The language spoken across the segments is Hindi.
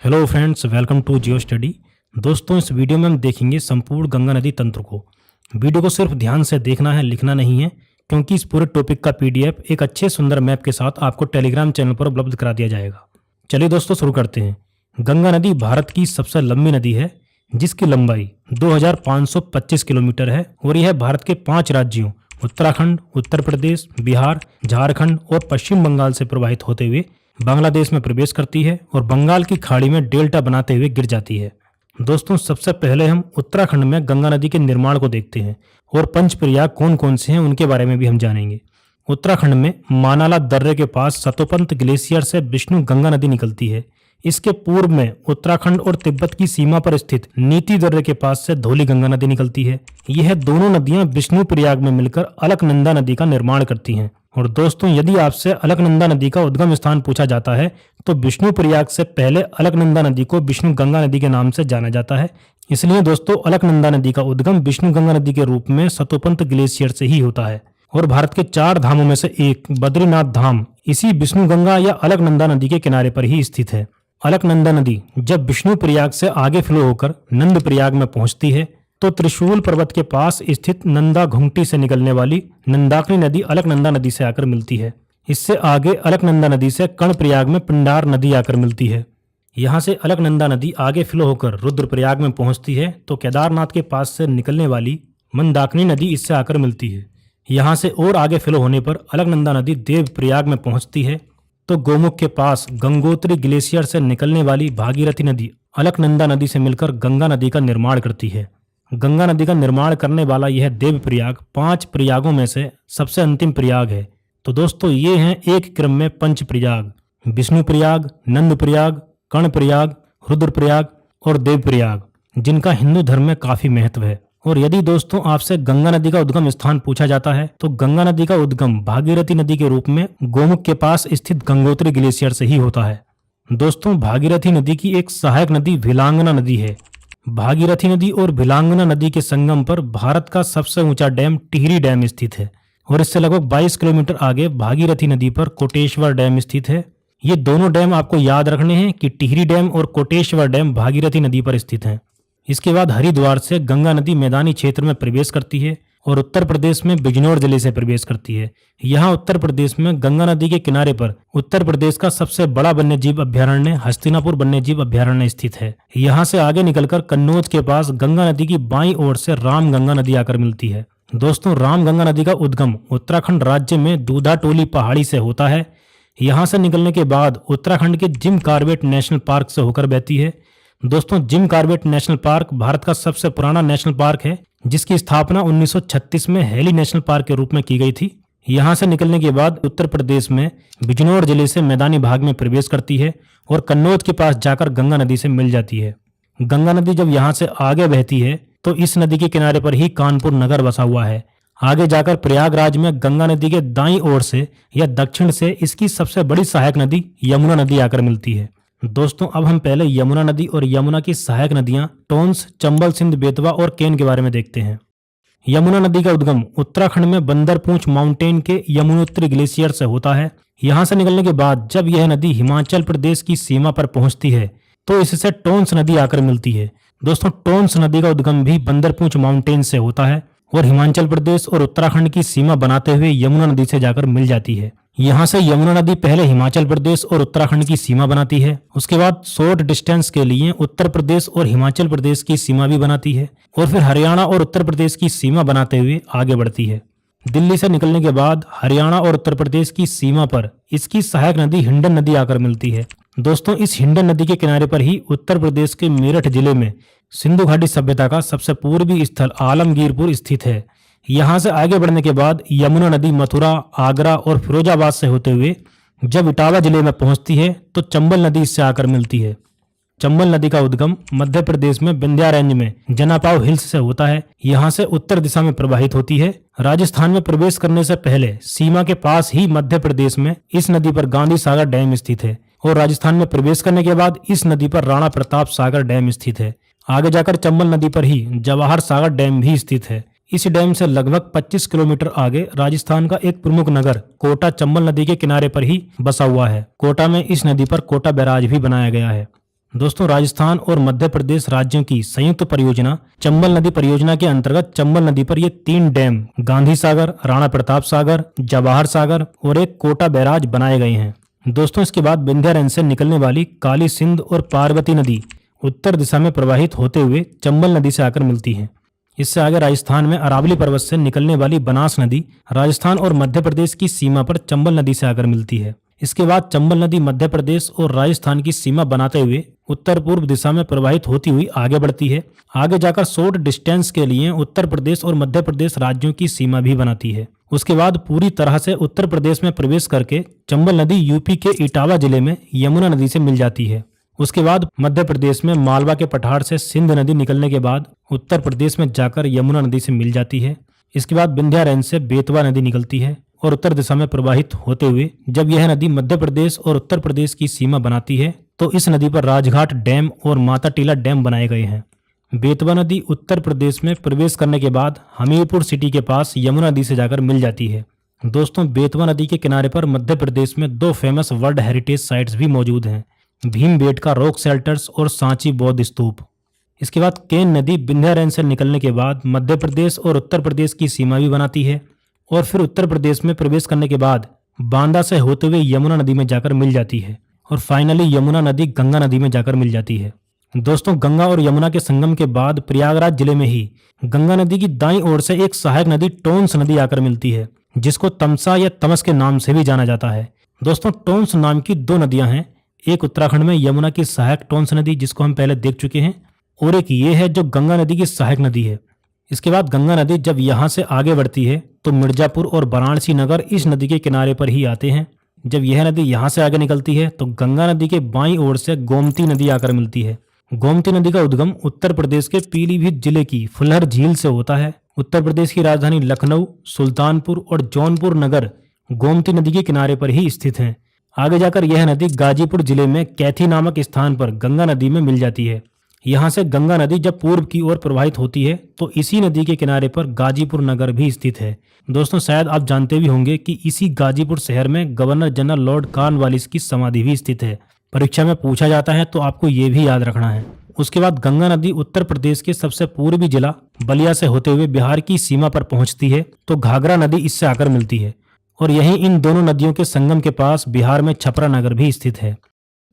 Hello friends, welcome to Jio study. दोस्तों, इस वीडियो में हम देखेंगे संपूर्ण गंगा नदी तंत्र को। वीडियो को सिर्फ ध्यान से देखना है, लिखना नहीं है, क्योंकि इस पूरे टॉपिक का पीडीएफ एक अच्छे सुंदर मैप के साथ आपको टेलीग्राम चैनल पर उपलब्ध करा दिया जाएगा। चलिए दोस्तों, शुरू करते हैं। गंगा नदी भारत की सबसे लंबी नदी है, जिसकी लंबाई 2525 किलोमीटर है और यह भारत के 5 राज्यों उत्तराखंड, उत्तर प्रदेश, बिहार, झारखंड और पश्चिम बंगाल से प्रवाहित होते हुए बांग्लादेश में प्रवेश करती है और बंगाल की खाड़ी में डेल्टा बनाते हुए गिर जाती है। दोस्तों, सबसे पहले हम उत्तराखंड में गंगा नदी के निर्माण को देखते हैं और पंचप्रयाग कौन कौन से हैं उनके बारे में भी हम जानेंगे। उत्तराखंड में मानाला दर्रे के पास सतोपंत ग्लेशियर से विष्णु गंगा नदी निकलती है। इसके पूर्व में उत्तराखंड और तिब्बत की सीमा पर स्थित नीति दर्रे के पास से धौली गंगा नदी निकलती है। यह दोनों नदियां विष्णु प्रयाग में मिलकर अलकनंदा नदी का निर्माण करती हैं। और दोस्तों, यदि आपसे अलकनंदा नदी का उद्गम स्थान पूछा जाता है तो विष्णु प्रयाग से पहले अलकनंदा नदी को विष्णु गंगा नदी के नाम से जाना जाता है। इसलिए दोस्तों, अलकनंदा नदी का उद्गम विष्णु गंगा नदी के रूप में सतोपंत ग्लेशियर से ही होता है। और भारत के 4 धामों में से एक बद्रीनाथ धाम इसी विष्णु गंगा या अलकनंदा नदी के किनारे पर ही स्थित है। अलकनंदा नदी जब विष्णु प्रयाग से आगे फ्लो होकर नंद प्रयाग में पहुंचती है तो त्रिशूल पर्वत के पास स्थित नंदा घुंगटी से निकलने वाली नंदाकिनी नदी अलकनंदा नदी से आकर मिलती है। इससे आगे अलकनंदा नदी से कर्णप्रयाग में पिंडार नदी आकर मिलती है। यहाँ से अलकनंदा नदी आगे फ्लो होकर रुद्रप्रयाग में पहुंचती है तो केदारनाथ के पास से निकलने वाली मंदाकिनी नदी इससे आकर मिलती है। यहाँ से और आगे फ्लो होने पर अलकनंदा नदी देवप्रयाग में पहुंचती है तो गोमुख के पास गंगोत्री ग्लेशियर से निकलने वाली भागीरथी नदी अलकनंदा नदी से मिलकर गंगा नदी का निर्माण करती है। गंगा नदी का निर्माण करने वाला यह देवप्रयाग 5 प्रयागों में से सबसे अंतिम प्रयाग है। तो दोस्तों, ये हैं एक क्रम में पंच प्रयाग: विष्णु प्रयाग, नंद प्रयाग, कर्णप्रयाग, रुद्रप्रयाग और देवप्रयाग, जिनका हिंदू धर्म में काफी महत्व है। और यदि दोस्तों आपसे गंगा नदी का उद्गम स्थान पूछा जाता है तो गंगा नदी का उद्गम भागीरथी नदी के रूप में गोमुख के पास स्थित गंगोत्री ग्लेशियर से ही होता है। दोस्तों, भागीरथी नदी की एक सहायक नदी भिलांगना नदी है। भागीरथी नदी और भिलांगना नदी के संगम पर भारत का सबसे ऊंचा डैम टिहरी डैम स्थित है और इससे लगभग 22 किलोमीटर आगे भागीरथी नदी पर कोटेश्वर डैम स्थित है। ये दोनों डैम आपको याद रखने हैं कि टिहरी डैम और कोटेश्वर डैम भागीरथी नदी पर स्थित हैं। इसके बाद हरिद्वार से गंगा नदी मैदानी क्षेत्र में प्रवेश करती है और उत्तर प्रदेश में बिजनौर जिले से प्रवेश करती है। यहाँ उत्तर प्रदेश में गंगा नदी के किनारे पर उत्तर प्रदेश का सबसे बड़ा वन्यजीव अभ्यारण्य हस्तिनापुर वन्यजीव अभ्यारण्य स्थित है। यहाँ से आगे निकलकर कन्नौज के पास गंगा नदी की बाईं ओर से राम गंगा नदी आकर मिलती है। दोस्तों, राम गंगा नदी का उद्गम उत्तराखंड राज्य में दूधाटोली पहाड़ी से होता है। यहाँ से निकलने के बाद उत्तराखंड के जिम कॉर्बेट नेशनल पार्क से होकर बहती है। दोस्तों, Jim Corbett national park Bharat का सबसे पुराना नेशनल पार्क है, जिसकी स्थापना 1936 में हेली नेशनल पार्क के रूप में की गई थी। यहाँ से निकलने के बाद उत्तर प्रदेश में बिजनौर जिले से मैदानी भाग में प्रवेश करती है और कन्नौज के पास जाकर गंगा नदी से मिल जाती है। गंगा नदी जब यहाँ से आगे बहती है तो इस नदी के किनारे पर ही कानपुर नगर बसा हुआ है। आगे जाकर प्रयागराज में गंगा नदी के दाईं ओर से या दक्षिण से इसकी सबसे बड़ी सहायक नदी यमुना नदी आकर मिलती है। दोस्तों, अब हम पहले यमुना नदी और यमुना की सहायक नदियां टोंस, चंबल, सिंध, बेतवा और केन के बारे में देखते हैं। यमुना नदी का उद्गम उत्तराखंड में बंदरपूंछ माउंटेन के यमुनोत्री ग्लेशियर से होता है। यहाँ से निकलने के बाद जब यह नदी हिमाचल प्रदेश की सीमा पर पहुंचती है तो इससे टोंस नदी आकर मिलती है। दोस्तों, टोंस नदी का उद्गम भी बंदरपूंछ माउंटेन से होता है और हिमाचल प्रदेश और उत्तराखंड की सीमा बनाते हुए यमुना नदी से जाकर मिल जाती है। यहाँ से यमुना नदी पहले हिमाचल प्रदेश और उत्तराखंड की सीमा बनाती है, उसके बाद शॉर्ट डिस्टेंस के लिए उत्तर प्रदेश और हिमाचल प्रदेश की सीमा भी बनाती है और फिर हरियाणा और उत्तर प्रदेश की सीमा बनाते हुए आगे बढ़ती है। दिल्ली से निकलने के बाद हरियाणा और उत्तर प्रदेश की सीमा पर इसकी सहायक नदी हिंडन नदी आकर मिलती है। दोस्तों, इस हिंडन नदी के किनारे पर ही उत्तर प्रदेश के मेरठ जिले में सिंधु घाटी सभ्यता का सबसे पूर्वी स्थल आलमगीरपुर स्थित है। यहाँ से आगे बढ़ने के बाद यमुना नदी मथुरा, आगरा और फिरोजाबाद से होते हुए जब इटावा जिले में पहुंचती है तो चंबल नदी इससे आकर मिलती है। चंबल नदी का उद्गम मध्य प्रदेश में विंध्या रेंज में जनापाव हिल्स से होता है। यहाँ से उत्तर दिशा में प्रवाहित होती है। राजस्थान में प्रवेश करने से पहले सीमा के पास ही मध्य प्रदेश में इस नदी पर गांधी सागर डैम स्थित है और राजस्थान में प्रवेश करने के बाद इस नदी पर राणा प्रताप सागर डैम स्थित है। आगे जाकर चंबल नदी पर ही जवाहर सागर डैम भी स्थित है। इस डैम से लगभग 25 किलोमीटर आगे राजस्थान का एक प्रमुख नगर कोटा चंबल नदी के किनारे पर ही बसा हुआ है। कोटा में इस नदी पर कोटा बैराज भी बनाया गया है। दोस्तों, राजस्थान और मध्य प्रदेश राज्यों की संयुक्त परियोजना चंबल नदी परियोजना के अंतर्गत चंबल नदी पर ये 3 डैम गांधी सागर, राणा प्रताप सागर, जवाहर सागर और एक कोटा बैराज बनाए गए हैं। दोस्तों, इसके बाद विंध्या रेंज से निकलने वाली काली सिंध और पार्वती नदी उत्तर दिशा में प्रवाहित होते हुए चंबल नदी से आकर मिलती है। इससे आगे राजस्थान में अरावली पर्वत से निकलने वाली बनास नदी राजस्थान और मध्य प्रदेश की सीमा पर चंबल नदी से आकर मिलती है। इसके बाद चंबल नदी मध्य प्रदेश और राजस्थान की सीमा बनाते हुए उत्तर पूर्व दिशा में प्रवाहित होती हुई आगे बढ़ती है। आगे जाकर शॉर्ट डिस्टेंस के लिए उत्तर प्रदेश और मध्य प्रदेश राज्यों की सीमा भी बनाती है। उसके बाद पूरी तरह से उत्तर प्रदेश में प्रवेश करके चंबल नदी यूपी के इटावा जिले में यमुना नदी से मिल जाती है। उसके बाद मध्य प्रदेश में मालवा के पठार से सिंध नदी निकलने के बाद उत्तर प्रदेश में जाकर यमुना नदी से मिल जाती है। इसके बाद विंध्या रेंज से बेतवा नदी निकलती है और उत्तर दिशा में प्रवाहित होते हुए जब यह नदी मध्य प्रदेश और उत्तर प्रदेश की सीमा बनाती है तो इस नदी पर राजघाट डैम और माता टीला डैम बनाए गए हैं। बेतवा नदी उत्तर प्रदेश में प्रवेश करने के बाद हमीरपुर सिटी के पास यमुना नदी से जाकर मिल जाती है। दोस्तों, बेतवा नदी के किनारे पर मध्य प्रदेश में 2 फेमस वर्ल्ड हेरिटेज साइट्स भी मौजूद हैं, भीमबेटका रॉक शेल्टर्स और सांची बौद्ध स्तूप। इसके बाद केन नदी विंध्या रेंज से निकलने के बाद मध्य प्रदेश और उत्तर प्रदेश की सीमा भी बनाती है और फिर उत्तर प्रदेश में प्रवेश करने के बाद बांदा से होते हुए यमुना नदी में जाकर मिल जाती है और फाइनली यमुना नदी गंगा नदी में जाकर मिल जाती है। दोस्तों, गंगा और यमुना के संगम के बाद प्रयागराज जिले में ही गंगा नदी की दाईं ओर से एक सहायक नदी टोंस नदी आकर मिलती है, जिसको तमसा या तमस के नाम से भी जाना जाता है। दोस्तों, टोंस नाम की 2 नदियां हैं, एक उत्तराखंड में यमुना की सहायक टोंस नदी जिसको हम पहले देख चुके हैं और एक ये है जो गंगा नदी की सहायक नदी है। इसके बाद गंगा नदी जब यहाँ से आगे बढ़ती है तो मिर्जापुर और वाराणसी नगर इस नदी के किनारे पर ही आते हैं। जब यह नदी यहाँ से आगे निकलती है तो गंगा नदी के बाईं ओर से गोमती नदी आकर मिलती है। गोमती नदी का उद्गम उत्तर प्रदेश के पीलीभीत जिले की फुलहर झील से होता है। उत्तर प्रदेश की राजधानी लखनऊ, सुल्तानपुर और जौनपुर नगर गोमती नदी के किनारे पर ही स्थित हैं। आगे जाकर यह नदी गाजीपुर जिले में कैथी नामक स्थान पर गंगा नदी में मिल जाती है। यहाँ से गंगा नदी जब पूर्व की ओर प्रवाहित होती है तो इसी नदी के किनारे पर गाजीपुर नगर भी स्थित है। दोस्तों, शायद आप जानते भी होंगे कि इसी गाजीपुर शहर में गवर्नर जनरल लॉर्ड कॉर्नवालिस की समाधि भी स्थित है। परीक्षा में पूछा जाता है तो आपको ये भी याद रखना है। उसके बाद गंगा नदी उत्तर प्रदेश के सबसे पूर्वी जिला बलिया से होते हुए बिहार की सीमा पर पहुंचती है तो घाघरा नदी इससे आकर मिलती है और यहीं इन दोनों नदियों के संगम के पास बिहार में छपरा नगर भी स्थित है।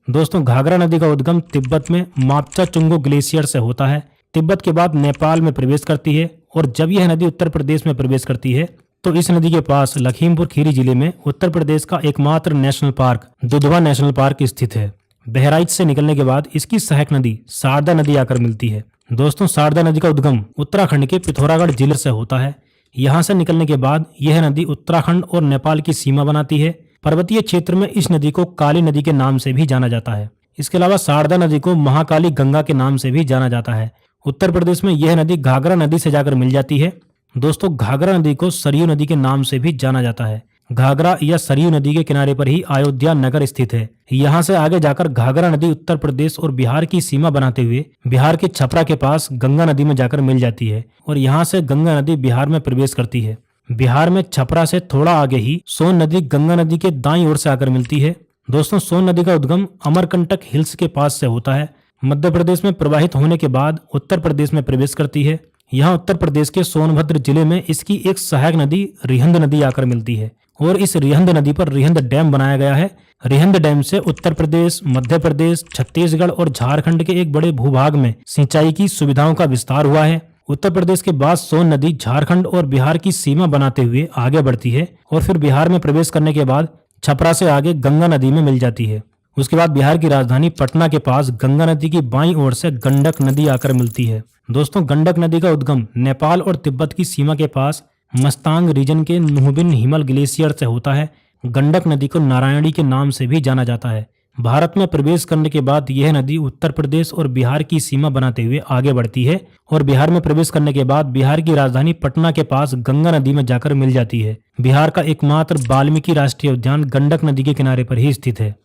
दोस्तों, घाघरा नदी का उद्गम तिब्बत में मापचा चुंगो ग्लेशियर से होता है। तिब्बत के बाद नेपाल में प्रवेश करती है और जब यह नदी उत्तर प्रदेश में प्रवेश करती है तो इस नदी के पास लखीमपुर खीरी जिले में उत्तर प्रदेश का एकमात्र national park Dudhwa national park स्थित है। बहराइच से निकलने के बाद इसकी सहायक नदी शारदा नदी आकर मिलती है। दोस्तों, शारदा नदी का उद्गम उत्तराखंड के पिथौरागढ़ जिले से होता है। यहाँ से निकलने के बाद यह नदी उत्तराखंड और नेपाल की सीमा बनाती है। पर्वतीय क्षेत्र में इस नदी को काली नदी के नाम से भी जाना जाता है। इसके अलावा शारदा नदी को महाकाली गंगा के नाम से भी जाना जाता है। उत्तर प्रदेश में यह नदी घाघरा नदी से जाकर मिल जाती है। दोस्तों, घाघरा नदी को सरयू नदी के नाम से भी जाना जाता है। घाघरा या सरयू नदी के किनारे पर ही अयोध्या नगर स्थित है। यहाँ से आगे जाकर घाघरा नदी उत्तर प्रदेश और बिहार की सीमा बनाते हुए बिहार के छपरा के पास गंगा नदी में जाकर मिल जाती है और यहाँ से गंगा नदी बिहार में प्रवेश करती है। बिहार में छपरा से थोड़ा आगे ही सोन नदी गंगा नदी के दाईं ओर से आकर मिलती है। दोस्तों, सोन नदी का उद्गम अमरकंटक हिल्स के पास से होता है। मध्य प्रदेश में प्रवाहित होने के बाद उत्तर प्रदेश में प्रवेश करती है। यहाँ उत्तर प्रदेश के सोनभद्र जिले में इसकी एक सहायक नदी रिहंद नदी आकर मिलती है और इस रिहंद नदी पर रिहंद डैम बनाया गया है। रिहंद डैम से उत्तर प्रदेश, मध्य प्रदेश, छत्तीसगढ़ और झारखंड के एक बड़े भूभाग में सिंचाई की सुविधाओं का विस्तार हुआ है। उत्तर प्रदेश के बाद सोन नदी झारखंड और बिहार की सीमा बनाते हुए आगे बढ़ती है और फिर बिहार में प्रवेश करने के बाद छपरा से आगे गंगा नदी में मिल जाती है। उसके बाद बिहार की राजधानी पटना के पास गंगा नदी की बाईं ओर से गंडक नदी आकर मिलती है। दोस्तों, गंडक नदी का उद्गम नेपाल और तिब्बत की सीमा के पास मस्तांग रीजन के नुहबिन हिमल ग्लेशियर से होता है। गंडक नदी को नारायणी के नाम से भी जाना जाता है। भारत में प्रवेश करने के बाद यह नदी उत्तर प्रदेश और बिहार की सीमा बनाते हुए आगे बढ़ती है और बिहार में प्रवेश करने के बाद बिहार की राजधानी पटना के पास गंगा नदी में जाकर मिल जाती है। बिहार का एकमात्र वाल्मीकि राष्ट्रीय उद्यान गंडक नदी के किनारे पर ही स्थित है।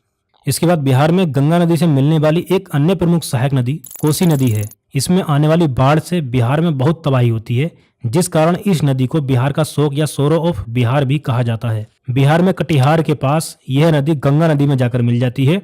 इसके बाद बिहार में गंगा नदी से मिलने वाली एक अन्य प्रमुख सहायक नदी कोसी नदी है। इसमें आने वाली बाढ़ से बिहार में बहुत तबाही होती है, जिस कारण इस नदी को बिहार का शोक या सोरो ऑफ बिहार भी कहा जाता है। बिहार में कटिहार के पास यह नदी गंगा नदी में जाकर मिल जाती है।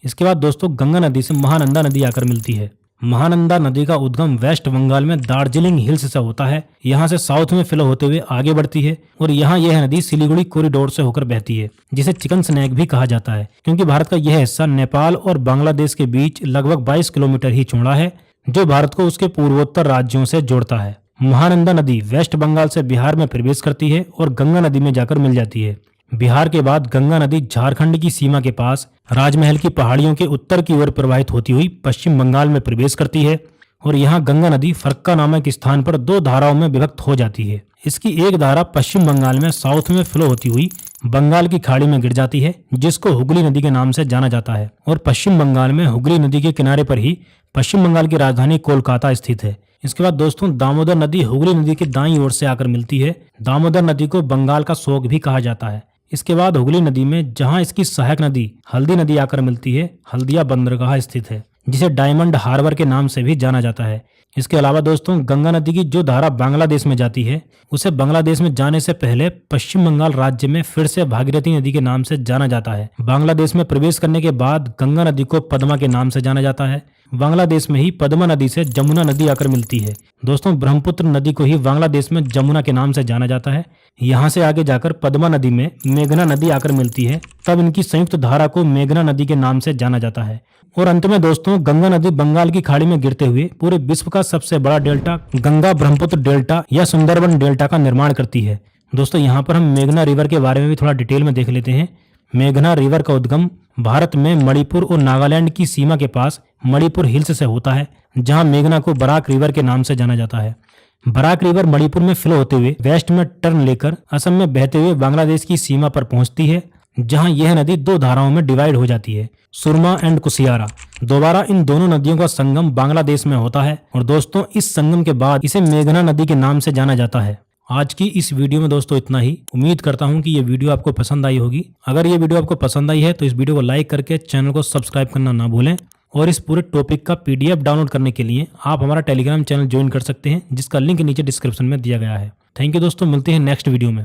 इसके बाद दोस्तों गंगा नदी से महानंदा नदी आकर मिलती है। महानंदा नदी का उद्गम वेस्ट बंगाल में दार्जिलिंग हिल्स से होता है। यहाँ से साउथ में फ्लो होते हुए आगे बढ़ती है और यहाँ यह नदी सिलीगुड़ी कॉरिडोर से होकर बहती है, जिसे चिकन स्नैक भी कहा जाता है, क्योंकि भारत का यह हिस्सा नेपाल और बांग्लादेश के बीच लगभग 22 किलोमीटर ही चौड़ा है, जो भारत को उसके पूर्वोत्तर राज्यों से जोड़ता है। महानंदा नदी वेस्ट बंगाल से बिहार में प्रवेश करती है और गंगा नदी में जाकर मिल जाती है। बिहार के बाद गंगा नदी झारखंड की सीमा के पास राजमहल की पहाड़ियों के उत्तर की ओर प्रवाहित होती हुई पश्चिम बंगाल में प्रवेश करती है और यहाँ गंगा नदी फरक्का नामक स्थान पर 2 धाराओं में विभक्त हो जाती है। इसकी एक धारा पश्चिम बंगाल में साउथ में फ्लो होती हुई बंगाल की खाड़ी में गिर जाती है, जिसको हुगली नदी के नाम से जाना जाता है और पश्चिम बंगाल में हुगली नदी के किनारे पर ही पश्चिम बंगाल की राजधानी कोलकाता स्थित है। इसके बाद दोस्तों दामोदर नदी हुगली नदी के दाईं ओर से आकर मिलती है। दामोदर नदी को बंगाल का शोक भी कहा जाता है। इसके बाद हुगली नदी में जहां इसकी सहायक नदी हल्दी नदी आकर मिलती है, हल्दिया बंदरगाह स्थित है, जिसे डायमंड हार्बर के नाम से भी जाना जाता है। इसके अलावा दोस्तों गंगा नदी की जो धारा बांग्लादेश में जाती है, उसे बांग्लादेश में जाने से पहले पश्चिम बंगाल राज्य में फिर से भागीरथी नदी के नाम से जाना जाता है। बांग्लादेश में प्रवेश करने के बाद गंगा नदी को पद्मा के नाम से जाना जाता है। बांग्लादेश में ही पद्मा नदी से जमुना नदी आकर मिलती है। दोस्तों ब्रह्मपुत्र नदी को ही बांग्लादेश में जमुना के नाम से जाना जाता है। यहाँ से आगे जाकर पद्मा नदी में मेघना नदी आकर मिलती है, तब इनकी संयुक्त धारा को मेघना नदी के नाम से जाना जाता है। और अंत में दोस्तों गंगा नदी बंगाल की खाड़ी में गिरते हुए पूरे विश्व का सबसे बड़ा डेल्टा गंगा ब्रह्मपुत्र डेल्टा या सुंदरबन डेल्टा का निर्माण करती है। दोस्तों यहाँ पर हम मेघना रिवर के बारे में भी थोड़ा डिटेल में देख लेते हैं। मेघना रिवर का उद्गम भारत में मणिपुर और नागालैंड की सीमा के पास मणिपुर हिल्स से होता है, जहां मेघना को बराक रिवर के नाम से जाना जाता है। बराक रिवर मणिपुर में फ्लो होते हुए वेस्ट में टर्न लेकर असम में बहते हुए बांग्लादेश की सीमा पर पहुंचती है, जहां यह नदी 2 धाराओं में डिवाइड हो जाती है, सुरमा एंड कुसियारा। दोबारा इन दोनों नदियों का संगम बांग्लादेश में होता है और दोस्तों इस संगम के बाद इसे मेघना नदी के नाम से जाना जाता है। आज की इस वीडियो में दोस्तों इतना ही। उम्मीद करता हूं कि ये वीडियो आपको पसंद आई होगी। अगर ये वीडियो आपको पसंद आई है तो इस वीडियो को लाइक करके चैनल को सब्सक्राइब करना ना भूलें और इस पूरे टॉपिक का PDF डाउनलोड करने के लिए आप हमारा टेलीग्राम चैनल ज्वाइन कर सकते हैं, जिसका लिंक नीचे डिस्क्रिप्शन में दिया गया है। थैंक यू दोस्तों, मिलते हैं नेक्स्ट वीडियो में।